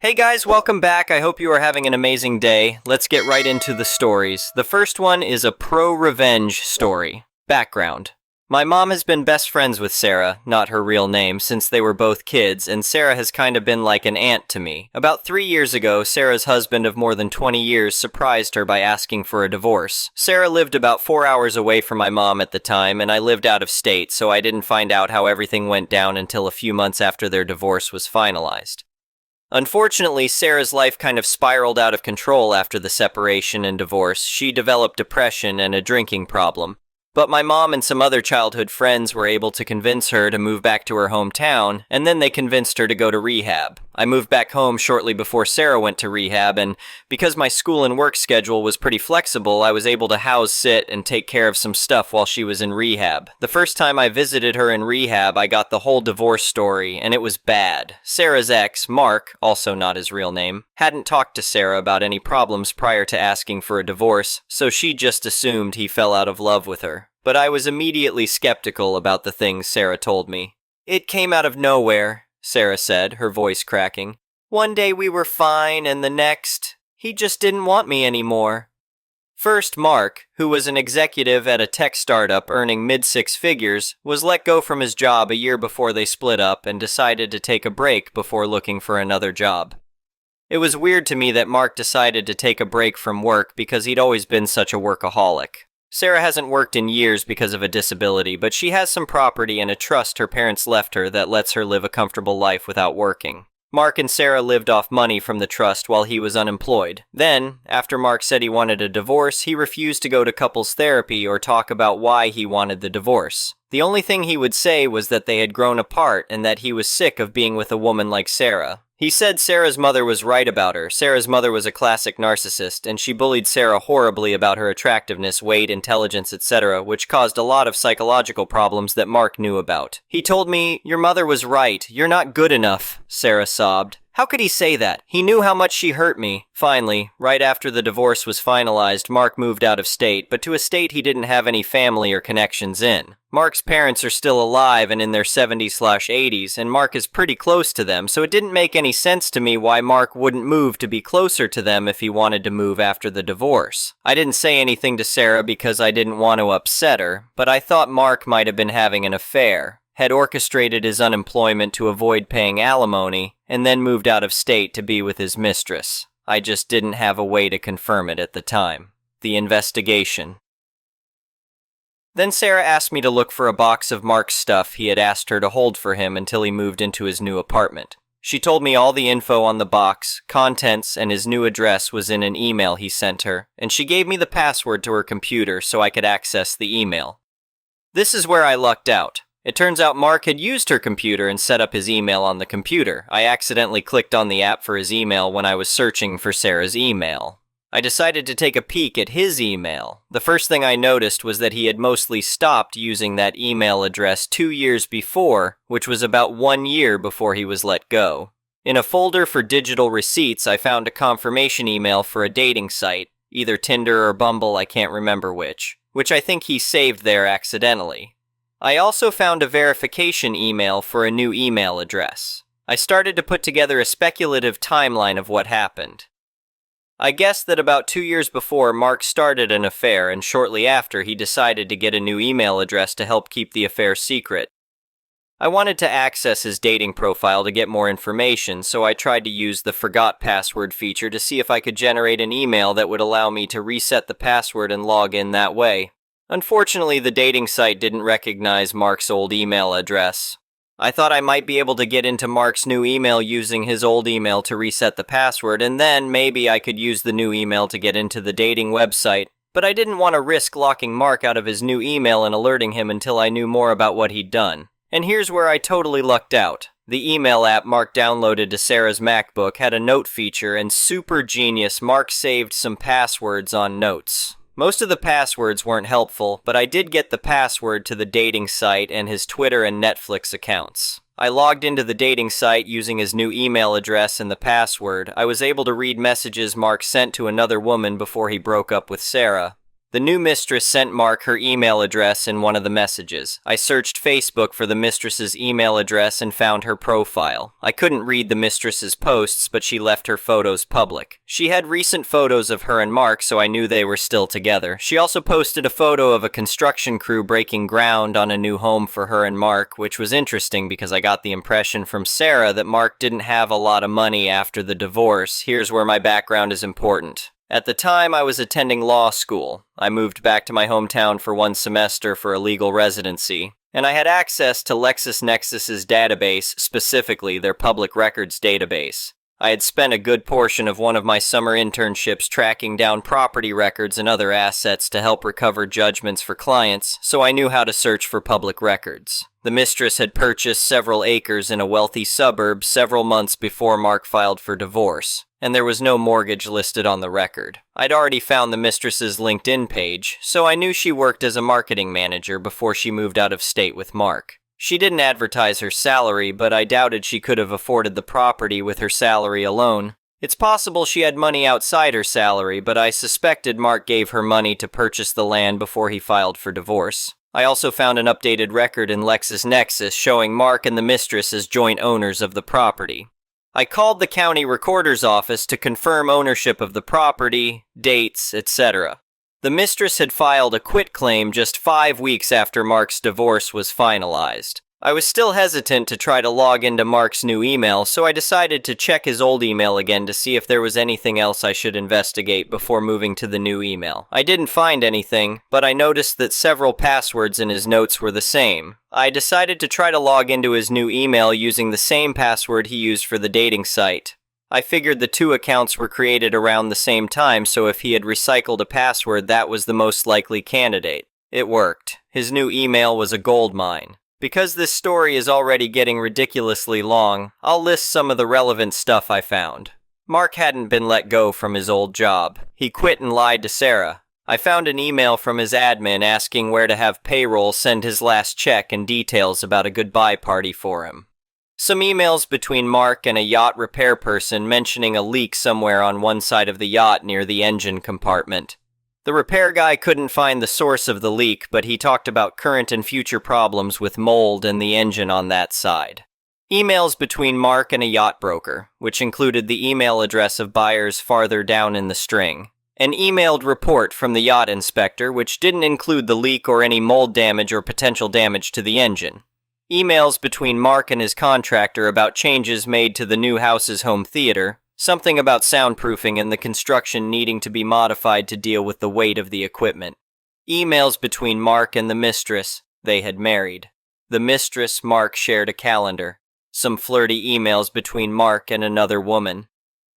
Hey guys, welcome back. I hope you are having an amazing day. Let's get right into the stories. The first one is a pro-revenge story. Background. My mom has been best friends with Sarah, not her real name, since they were both kids, and Sarah has kind of been like an aunt to me. About 3 years ago, Sarah's husband of more than 20 years surprised her by asking for a divorce. Sarah lived about 4 hours away from my mom at the time, and I lived out of state, so I didn't find out how everything went down until a few months after their divorce was finalized. Unfortunately, Sarah's life kind of spiraled out of control after the separation and divorce. She developed depression and a drinking problem. But my mom and some other childhood friends were able to convince her to move back to her hometown, and then they convinced her to go to rehab. I moved back home shortly before Sarah went to rehab, and because my school and work schedule was pretty flexible, I was able to house, sit, and take care of some stuff while she was in rehab. The first time I visited her in rehab, I got the whole divorce story, and it was bad. Sarah's ex, Mark, also not his real name, hadn't talked to Sarah about any problems prior to asking for a divorce, so she just assumed he fell out of love with her. But I was immediately skeptical about the things Sarah told me. "It came out of nowhere," Sarah said, her voice cracking. "One day we were fine, and the next, he just didn't want me anymore." First, Mark, who was an executive at a tech startup earning mid-six figures, was let go from his job a year before they split up and decided to take a break before looking for another job. It was weird to me that Mark decided to take a break from work because he'd always been such a workaholic. Sarah hasn't worked in years because of a disability, but she has some property and a trust her parents left her that lets her live a comfortable life without working. Mark and Sarah lived off money from the trust while he was unemployed. Then, after Mark said he wanted a divorce, he refused to go to couples therapy or talk about why he wanted the divorce. The only thing he would say was that they had grown apart and that he was sick of being with a woman like Sarah. He said Sarah's mother was right about her. Sarah's mother was a classic narcissist, and she bullied Sarah horribly about her attractiveness, weight, intelligence, etc., which caused a lot of psychological problems that Mark knew about. He told me, "Your mother was right. You're not good enough," Sarah sobbed. How could he say that? He knew how much she hurt me. Finally, right after the divorce was finalized, Mark moved out of state, but to a state he didn't have any family or connections in. Mark's parents are still alive and in their 70s/80s, and Mark is pretty close to them, so it didn't make any sense to me why Mark wouldn't move to be closer to them if he wanted to move after the divorce. I didn't say anything to Sarah because I didn't want to upset her, but I thought Mark might have been having an affair, had orchestrated his unemployment to avoid paying alimony, and then moved out of state to be with his mistress. I just didn't have a way to confirm it at the time. The investigation. Then Sarah asked me to look for a box of Mark's stuff he had asked her to hold for him until he moved into his new apartment. She told me all the info on the box, contents, and his new address was in an email he sent her, and she gave me the password to her computer so I could access the email. This is where I lucked out. It turns out Mark had used her computer and set up his email on the computer. I accidentally clicked on the app for his email when I was searching for Sarah's email. I decided to take a peek at his email. The first thing I noticed was that he had mostly stopped using that email address 2 years before, which was about 1 year before he was let go. In a folder for digital receipts, I found a confirmation email for a dating site, either Tinder or Bumble, I can't remember which I think he saved there accidentally. I also found a verification email for a new email address. I started to put together a speculative timeline of what happened. I guessed that about 2 years before, Mark started an affair, and shortly after, he decided to get a new email address to help keep the affair secret. I wanted to access his dating profile to get more information, so I tried to use the forgot password feature to see if I could generate an email that would allow me to reset the password and log in that way. Unfortunately, the dating site didn't recognize Mark's old email address. I thought I might be able to get into Mark's new email using his old email to reset the password, and then maybe I could use the new email to get into the dating website. But I didn't want to risk locking Mark out of his new email and alerting him until I knew more about what he'd done. And here's where I totally lucked out. The email app Mark downloaded to Sarah's MacBook had a note feature, and super genius, Mark saved some passwords on notes. Most of the passwords weren't helpful, but I did get the password to the dating site and his Twitter and Netflix accounts. I logged into the dating site using his new email address and the password. I was able to read messages Mark sent to another woman before he broke up with Sarah. The new mistress sent Mark her email address in one of the messages. I searched Facebook for the mistress's email address and found her profile. I couldn't read the mistress's posts, but she left her photos public. She had recent photos of her and Mark, so I knew they were still together. She also posted a photo of a construction crew breaking ground on a new home for her and Mark, which was interesting because I got the impression from Sarah that Mark didn't have a lot of money after the divorce. Here's where my background is important. At the time, I was attending law school. I moved back to my hometown for one semester for a legal residency, and I had access to LexisNexis's database, specifically their public records database. I had spent a good portion of one of my summer internships tracking down property records and other assets to help recover judgments for clients, so I knew how to search for public records. The mistress had purchased several acres in a wealthy suburb several months before Mark filed for divorce, and there was no mortgage listed on the record. I'd already found the mistress's LinkedIn page, so I knew she worked as a marketing manager before she moved out of state with Mark. She didn't advertise her salary, but I doubted she could have afforded the property with her salary alone. It's possible she had money outside her salary, but I suspected Mark gave her money to purchase the land before he filed for divorce. I also found an updated record in LexisNexis showing Mark and the mistress as joint owners of the property. I called the county recorder's office to confirm ownership of the property, dates, etc. The mistress had filed a quitclaim just 5 weeks after Mark's divorce was finalized. I was still hesitant to try to log into Mark's new email, so I decided to check his old email again to see if there was anything else I should investigate before moving to the new email. I didn't find anything, but I noticed that several passwords in his notes were the same. I decided to try to log into his new email using the same password he used for the dating site. I figured the two accounts were created around the same time, so if he had recycled a password, that was the most likely candidate. It worked. His new email was a gold mine. Because this story is already getting ridiculously long, I'll list some of the relevant stuff I found. Mark hadn't been let go from his old job. He quit and lied to Sarah. I found an email from his admin asking where to have payroll send his last check and details about a goodbye party for him. Some emails between Mark and a yacht repair person mentioning a leak somewhere on one side of the yacht near the engine compartment. The repair guy couldn't find the source of the leak, but he talked about current and future problems with mold and the engine on that side. Emails between Mark and a yacht broker, which included the email address of buyers farther down in the string. An emailed report from the yacht inspector, which didn't include the leak or any mold damage or potential damage to the engine. Emails between Mark and his contractor about changes made to the new house's home theater. Something about soundproofing and the construction needing to be modified to deal with the weight of the equipment. Emails between Mark and the mistress. They had married. The mistress, Mark, shared a calendar. Some flirty emails between Mark and another woman.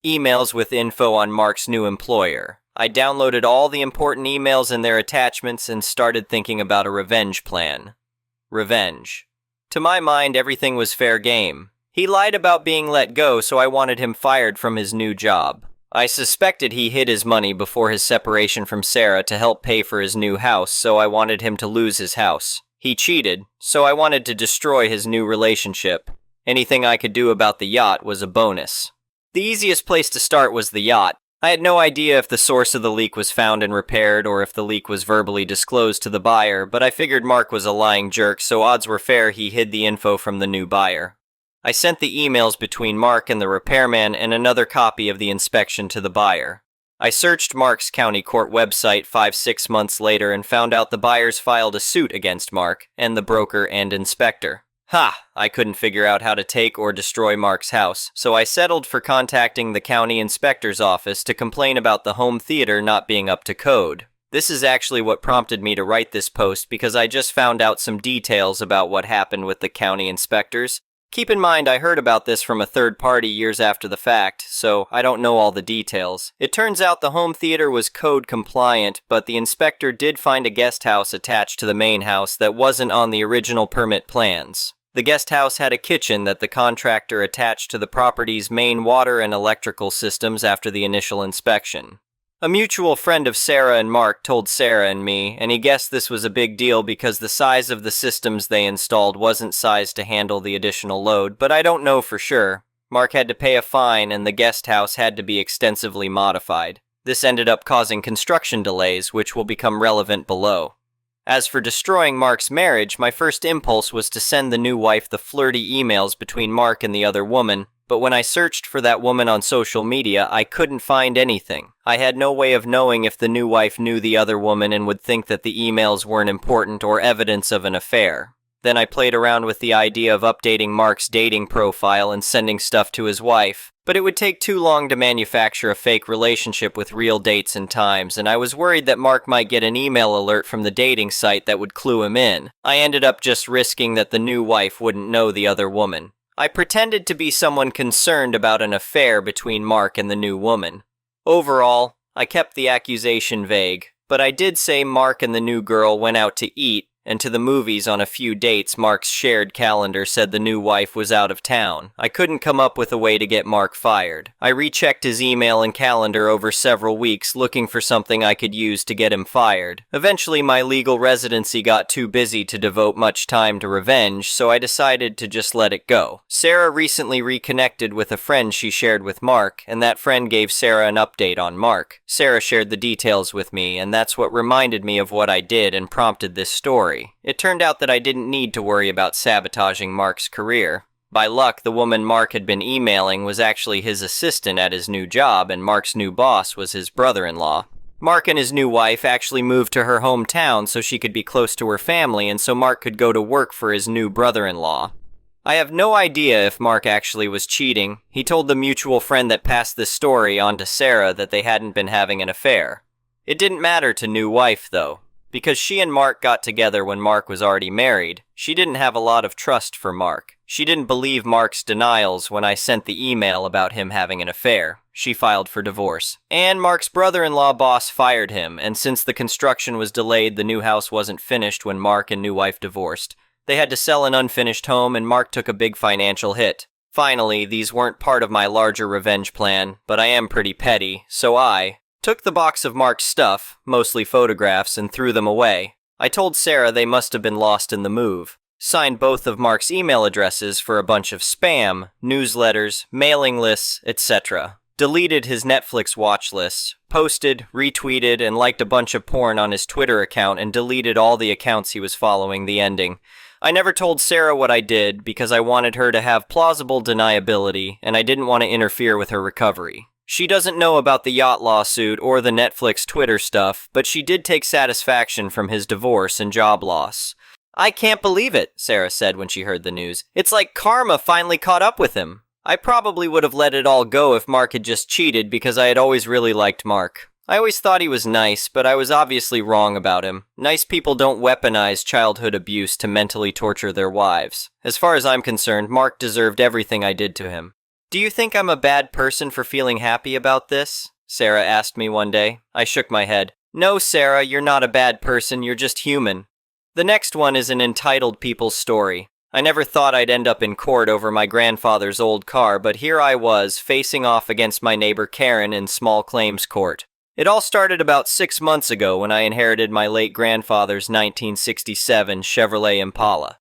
Emails with info on Mark's new employer. I downloaded all the important emails and their attachments and started thinking about a revenge plan. Revenge. To my mind, everything was fair game. He lied about being let go, so I wanted him fired from his new job. I suspected he hid his money before his separation from Sarah to help pay for his new house, so I wanted him to lose his house. He cheated, so I wanted to destroy his new relationship. Anything I could do about the yacht was a bonus. The easiest place to start was the yacht. I had no idea if the source of the leak was found and repaired or if the leak was verbally disclosed to the buyer, but I figured Mark was a lying jerk, so odds were fair he hid the info from the new buyer. I sent the emails between Mark and the repairman and another copy of the inspection to the buyer. I searched Mark's county court website 5-6 months later and found out the buyers filed a suit against Mark and the broker and inspector. I couldn't figure out how to take or destroy Mark's house, so I settled for contacting the county inspector's office to complain about the home theater not being up to code. This is actually what prompted me to write this post because I just found out some details about what happened with the county inspectors. Keep in mind, I heard about this from a third party years after the fact, so I don't know all the details. It turns out the home theater was code compliant, but the inspector did find a guest house attached to the main house that wasn't on the original permit plans. The guest house had a kitchen that the contractor attached to the property's main water and electrical systems after the initial inspection. A mutual friend of Sarah and Mark told Sarah and me, and he guessed this was a big deal because the size of the systems they installed wasn't sized to handle the additional load, but I don't know for sure. Mark had to pay a fine and the guest house had to be extensively modified. This ended up causing construction delays, which will become relevant below. As for destroying Mark's marriage, my first impulse was to send the new wife the flirty emails between Mark and the other woman, but when I searched for that woman on social media, I couldn't find anything. I had no way of knowing if the new wife knew the other woman and would think that the emails weren't important or evidence of an affair. Then I played around with the idea of updating Mark's dating profile and sending stuff to his wife, but it would take too long to manufacture a fake relationship with real dates and times, and I was worried that Mark might get an email alert from the dating site that would clue him in. I ended up just risking that the new wife wouldn't know the other woman. I pretended to be someone concerned about an affair between Mark and the new woman. Overall, I kept the accusation vague, but I did say Mark and the new girl went out to eat and to the movies on a few dates. Mark's shared calendar said the new wife was out of town. I couldn't come up with a way to get Mark fired. I rechecked his email and calendar over several weeks looking for something I could use to get him fired. Eventually, my legal residency got too busy to devote much time to revenge, so I decided to just let it go. Sarah recently reconnected with a friend she shared with Mark, and that friend gave Sarah an update on Mark. Sarah shared the details with me, and that's what reminded me of what I did and prompted this story. It turned out that I didn't need to worry about sabotaging Mark's career. By luck, the woman Mark had been emailing was actually his assistant at his new job, and Mark's new boss was his brother-in-law. Mark and his new wife actually moved to her hometown so she could be close to her family and so Mark could go to work for his new brother-in-law. I have no idea if Mark actually was cheating. He told the mutual friend that passed this story on to Sarah that they hadn't been having an affair. It didn't matter to new wife, though. Because she and Mark got together when Mark was already married, she didn't have a lot of trust for Mark. She didn't believe Mark's denials when I sent the email about him having an affair. She filed for divorce. And Mark's brother-in-law boss fired him, and since the construction was delayed, the new house wasn't finished when Mark and new wife divorced. They had to sell an unfinished home, and Mark took a big financial hit. Finally, these weren't part of my larger revenge plan, but I am pretty petty, so I took the box of Mark's stuff, mostly photographs, and threw them away. I told Sarah they must have been lost in the move. Signed both of Mark's email addresses for a bunch of spam, newsletters, mailing lists, etc. Deleted his Netflix watch list, posted, retweeted, and liked a bunch of porn on his Twitter account, and deleted all the accounts he was following. The ending. I never told Sarah what I did because I wanted her to have plausible deniability, and I didn't want to interfere with her recovery. She doesn't know about the yacht lawsuit or the Netflix Twitter stuff, but she did take satisfaction from his divorce and job loss. "I can't believe it," Sarah said when she heard the news. "It's like karma finally caught up with him." I probably would have let it all go if Mark had just cheated because I had always really liked Mark. I always thought he was nice, but I was obviously wrong about him. Nice people don't weaponize childhood abuse to mentally torture their wives. As far as I'm concerned, Mark deserved everything I did to him. "Do you think I'm a bad person for feeling happy about this?" Sarah asked me one day. I shook my head. "No, Sarah, you're not a bad person, you're just human." The next one is an entitled people's story. I never thought I'd end up in court over my grandfather's old car, but here I was, facing off against my neighbor Karen in small claims court. It all started about 6 months ago when I inherited my late grandfather's 1967 Chevrolet Impala.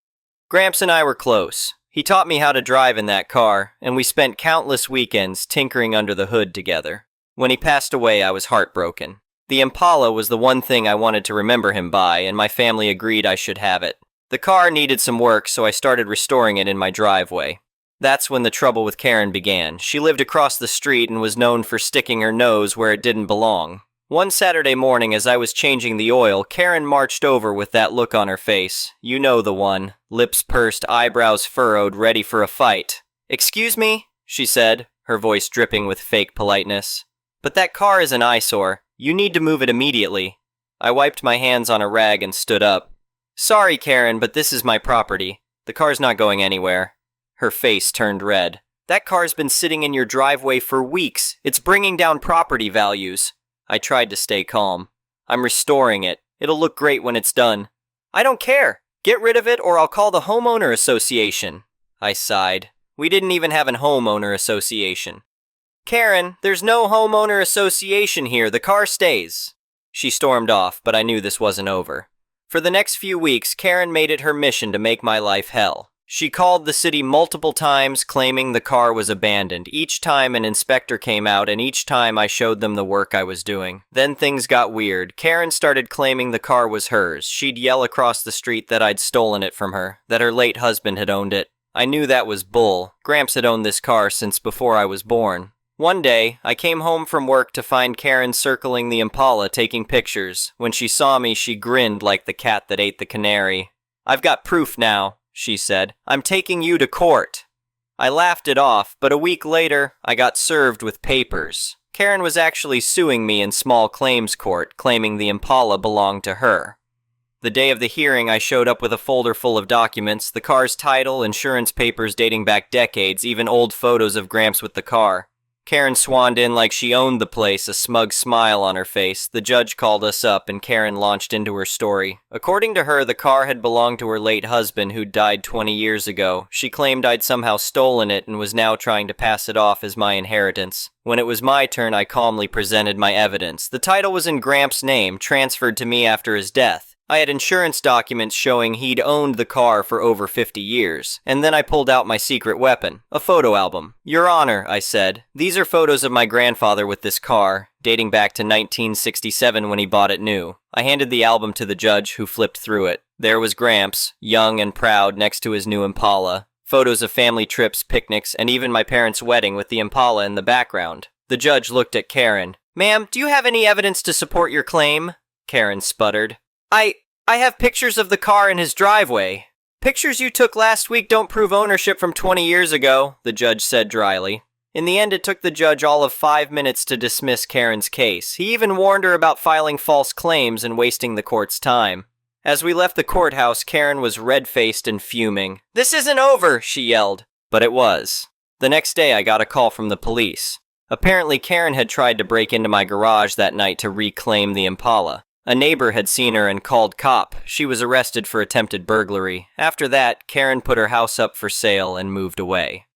Gramps and I were close. He taught me how to drive in that car, and we spent countless weekends tinkering under the hood together. When he passed away, I was heartbroken. The Impala was the one thing I wanted to remember him by, and my family agreed I should have it. The car needed some work, so I started restoring it in my driveway. That's when the trouble with Karen began. She lived across the street and was known for sticking her nose where it didn't belong. One Saturday morning, as I was changing the oil, Karen marched over with that look on her face. You know the one. Lips pursed, eyebrows furrowed, ready for a fight. "Excuse me," she said, her voice dripping with fake politeness. "But that car is an eyesore. You need to move it immediately." I wiped my hands on a rag and stood up. "Sorry, Karen, but this is my property. The car's not going anywhere." Her face turned red. "That car's been sitting in your driveway for weeks. It's bringing down property values." I tried to stay calm. "I'm restoring it. It'll look great when it's done." "I don't care. Get rid of it or I'll call the homeowner association." I sighed. We didn't even have an homeowner association. "Karen, there's no homeowner association here. The car stays." She stormed off, but I knew this wasn't over. For the next few weeks, Karen made it her mission to make my life hell. She called the city multiple times claiming the car was abandoned. Each time an inspector came out and each time I showed them the work I was doing. Then things got weird. Karen started claiming the car was hers. She'd yell across the street that I'd stolen it from her, that her late husband had owned it. I knew that was bull. Gramps had owned this car since before I was born. One day, I came home from work to find Karen circling the Impala taking pictures. When she saw me, she grinned like the cat that ate the canary. "I've got proof now," she said. "I'm taking you to court." I laughed it off, but a week later, I got served with papers. Karen was actually suing me in small claims court, claiming the Impala belonged to her. The day of the hearing, I showed up with a folder full of documents, the car's title, insurance papers dating back decades, even old photos of Gramps with the car. Karen swanned in like she owned the place, a smug smile on her face. The judge called us up and Karen launched into her story. According to her, the car had belonged to her late husband who'd died 20 years ago. She claimed I'd somehow stolen it and was now trying to pass it off as my inheritance. When it was my turn, I calmly presented my evidence. The title was in Gramps' name, transferred to me after his death. I had insurance documents showing he'd owned the car for over 50 years, and then I pulled out my secret weapon, a photo album. "Your Honor," I said, "these are photos of my grandfather with this car, dating back to 1967 when he bought it new." I handed the album to the judge, who flipped through it. There was Gramps, young and proud next to his new Impala. Photos of family trips, picnics, and even my parents' wedding with the Impala in the background. The judge looked at Karen. "Ma'am, do you have any evidence to support your claim?" Karen sputtered. I have pictures of the car in his driveway." "Pictures you took last week don't prove ownership from 20 years ago," the judge said dryly. In the end, it took the judge all of 5 minutes to dismiss Karen's case. He even warned her about filing false claims and wasting the court's time. As we left the courthouse, Karen was red-faced and fuming. "This isn't over," she yelled. But it was. The next day, I got a call from the police. Apparently, Karen had tried to break into my garage that night to reclaim the Impala. A neighbor had seen her and called cop. She was arrested for attempted burglary. After that, Karen put her house up for sale and moved away.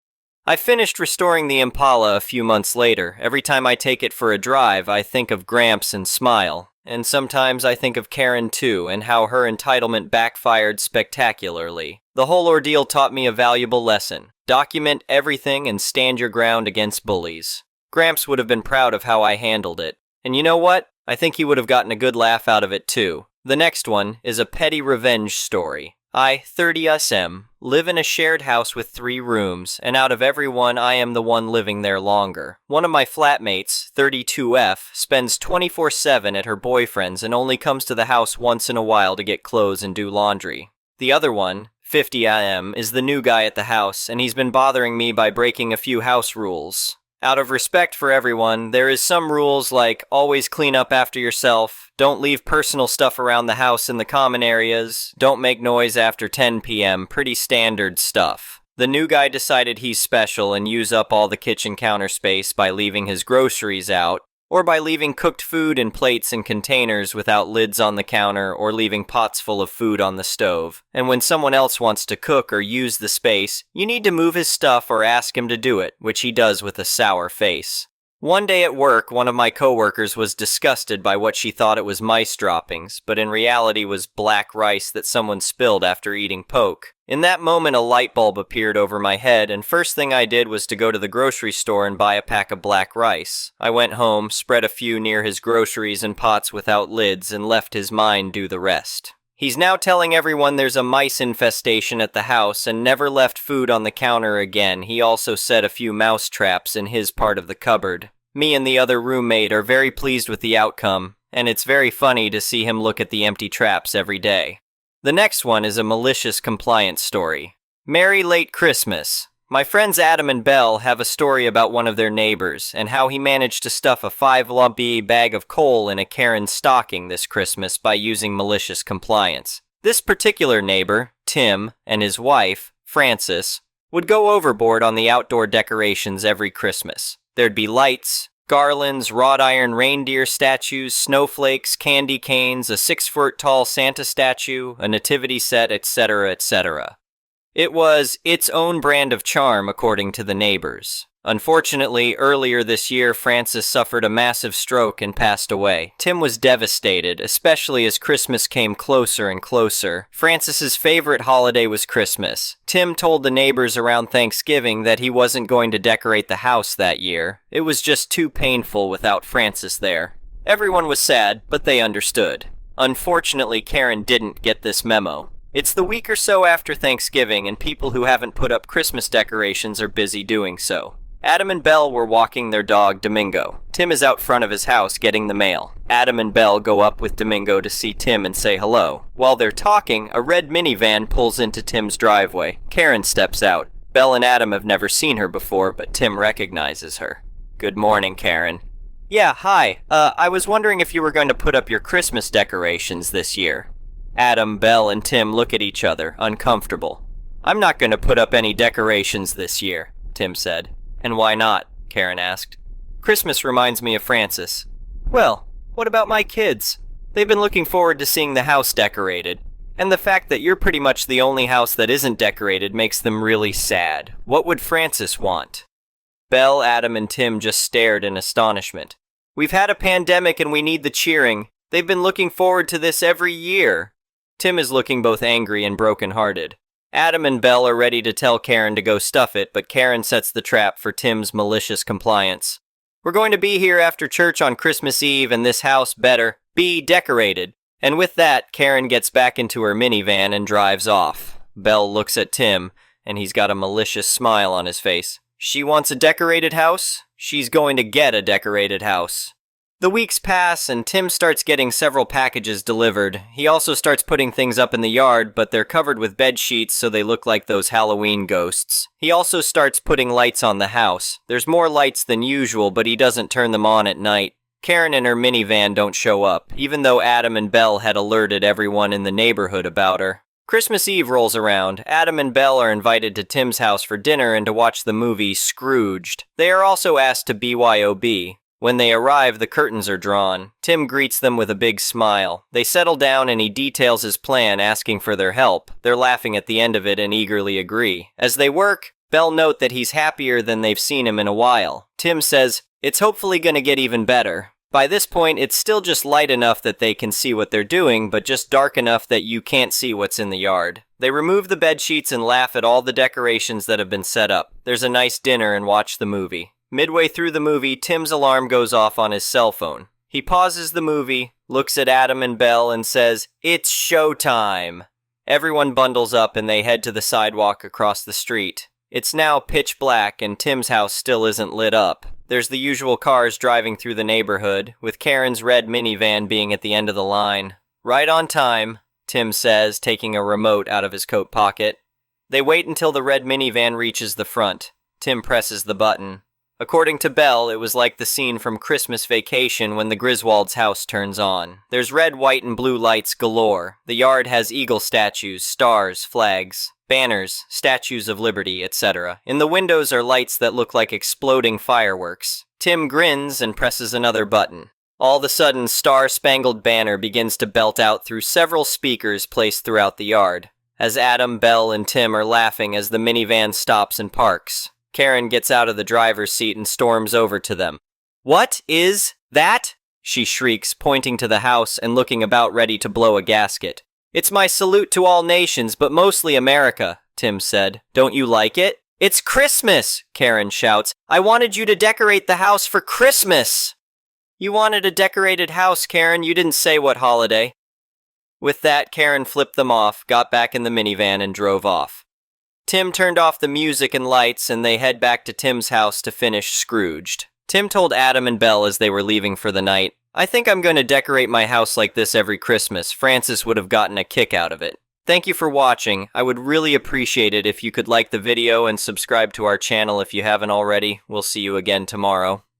I finished restoring the Impala a few months later. Every time I take it for a drive, I think of Gramps and smile. And sometimes I think of Karen too, and how her entitlement backfired spectacularly. The whole ordeal taught me a valuable lesson. Document everything and stand your ground against bullies. Gramps would have been proud of how I handled it. And you know what? I think he would have gotten a good laugh out of it too. The next one is a petty revenge story. I, 30 SM, live in a shared house with 3 rooms, and out of every one, I am the one living there longer. One of my flatmates, 32F, spends 24/7 at her boyfriend's and only comes to the house once in a while to get clothes and do laundry. The other one, 50 IM, is the new guy at the house, and he's been bothering me by breaking a few house rules. Out of respect for everyone, there is some rules like always clean up after yourself, don't leave personal stuff around the house in the common areas, don't make noise after 10 p.m., pretty standard stuff. The new guy decided he's special and use up all the kitchen counter space by leaving his groceries out, or by leaving cooked food in plates and containers without lids on the counter, or leaving pots full of food on the stove. And when someone else wants to cook or use the space, you need to move his stuff or ask him to do it, which he does with a sour face. One day at work, one of my coworkers was disgusted by what she thought it was mice droppings, but in reality was black rice that someone spilled after eating poke. In that moment, a light bulb appeared over my head, and first thing I did was to go to the grocery store and buy a pack of black rice. I went home, spread a few near his groceries and pots without lids, and left his mind do the rest. He's now telling everyone there's a mice infestation at the house and never left food on the counter again. He also set a few mouse traps in his part of the cupboard. Me and the other roommate are very pleased with the outcome, and it's very funny to see him look at the empty traps every day. The next one is a malicious compliance story. Merry late Christmas. My friends Adam and Belle have a story about one of their neighbors and how he managed to stuff a 5-lumpy bag of coal in a Karen's stocking this Christmas by using malicious compliance. This particular neighbor, Tim, and his wife, Frances, would go overboard on the outdoor decorations every Christmas. There'd be lights, garlands, wrought iron reindeer statues, snowflakes, candy canes, a 6-foot-tall Santa statue, a nativity set, etc., etc. It was its own brand of charm, according to the neighbors. Unfortunately, earlier this year, Frances suffered a massive stroke and passed away. Tim was devastated, especially as Christmas came closer and closer. Frances's favorite holiday was Christmas. Tim told the neighbors around Thanksgiving that he wasn't going to decorate the house that year. It was just too painful without Frances there. Everyone was sad, but they understood. Unfortunately, Karen didn't get this memo. It's the week or so after Thanksgiving, and people who haven't put up Christmas decorations are busy doing so. Adam and Belle were walking their dog, Domingo. Tim is out front of his house getting the mail. Adam and Belle go up with Domingo to see Tim and say hello. While they're talking, a red minivan pulls into Tim's driveway. Karen steps out. Belle and Adam have never seen her before, but Tim recognizes her. "Good morning, Karen." "Yeah, hi. I was wondering if you were going to put up your Christmas decorations this year." Adam, Belle, and Tim look at each other, uncomfortable. "I'm not going to put up any decorations this year," Tim said. "And why not?" Karen asked. "Christmas reminds me of Frances." "Well, what about my kids? They've been looking forward to seeing the house decorated. And the fact that you're pretty much the only house that isn't decorated makes them really sad. What would Frances want?" Belle, Adam, and Tim just stared in astonishment. "We've had a pandemic and we need the cheering. They've been looking forward to this every year." Tim is looking both angry and broken-hearted. Adam and Belle are ready to tell Karen to go stuff it, but Karen sets the trap for Tim's malicious compliance. "We're going to be here after church on Christmas Eve, and this house better be decorated." And with that, Karen gets back into her minivan and drives off. Belle looks at Tim, and he's got a malicious smile on his face. She wants a decorated house? She's going to get a decorated house. The weeks pass, and Tim starts getting several packages delivered. He also starts putting things up in the yard, but they're covered with bed sheets so they look like those Halloween ghosts. He also starts putting lights on the house. There's more lights than usual, but he doesn't turn them on at night. Karen and her minivan don't show up, even though Adam and Belle had alerted everyone in the neighborhood about her. Christmas Eve rolls around. Adam and Belle are invited to Tim's house for dinner and to watch the movie Scrooged. They are also asked to BYOB. When they arrive, the curtains are drawn. Tim greets them with a big smile. They settle down and he details his plan, asking for their help. They're laughing at the end of it and eagerly agree. As they work, Belle notes that he's happier than they've seen him in a while. Tim says, "It's hopefully gonna get even better." By this point, it's still just light enough that they can see what they're doing, but just dark enough that you can't see what's in the yard. They remove the bed sheets and laugh at all the decorations that have been set up. There's a nice dinner and watch the movie. Midway through the movie, Tim's alarm goes off on his cell phone. He pauses the movie, looks at Adam and Belle, and says, "It's showtime." Everyone bundles up and they head to the sidewalk across the street. It's now pitch black and Tim's house still isn't lit up. There's the usual cars driving through the neighborhood, with Karen's red minivan being at the end of the line. "Right on time," Tim says, taking a remote out of his coat pocket. They wait until the red minivan reaches the front. Tim presses the button. According to Belle, it was like the scene from Christmas Vacation when the Griswold's house turns on. There's red, white, and blue lights galore. The yard has eagle statues, stars, flags, banners, statues of liberty, etc. In the windows are lights that look like exploding fireworks. Tim grins and presses another button. All of a sudden, Star-Spangled Banner begins to belt out through several speakers placed throughout the yard. As Adam, Belle, and Tim are laughing as the minivan stops and parks. Karen gets out of the driver's seat and storms over to them. "What is that?" she shrieks, pointing to the house and looking about ready to blow a gasket. "It's my salute to all nations, but mostly America," Tim said. "Don't you like it?" "It's Christmas!" Karen shouts. "I wanted you to decorate the house for Christmas!" "You wanted a decorated house, Karen. You didn't say what holiday." With that, Karen flipped them off, got back in the minivan, and drove off. Tim turned off the music and lights, and they head back to Tim's house to finish Scrooged. Tim told Adam and Belle as they were leaving for the night, "I think I'm going to decorate my house like this every Christmas. Frances would have gotten a kick out of it." Thank you for watching. I would really appreciate it if you could like the video and subscribe to our channel if you haven't already. We'll see you again tomorrow.